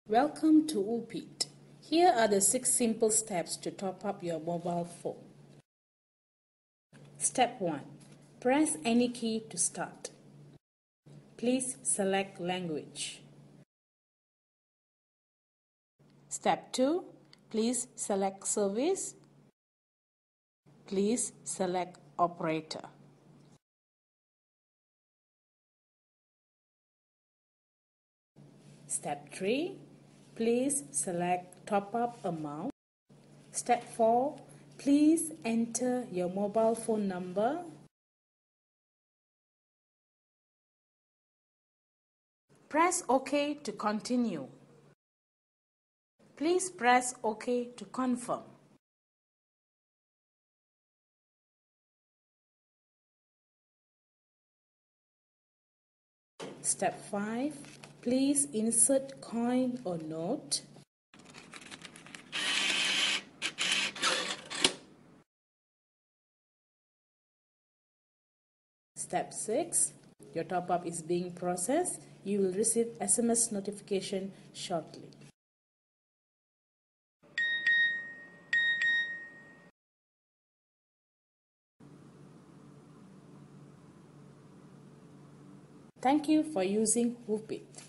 Welcome to Woopit. Here are the 6 simple steps to top up your mobile phone. Step 1. Press any key to start. Please select language. Step 2. Please select service. Please select operator. Step 3. Please select top-up amount. Step 4. Please enter your mobile phone number. Press OK to continue. Please press OK to confirm. Step 5. Please insert coin or note. Step 6. Your top-up is being processed. You will receive SMS notification shortly. Thank you for using Woopit.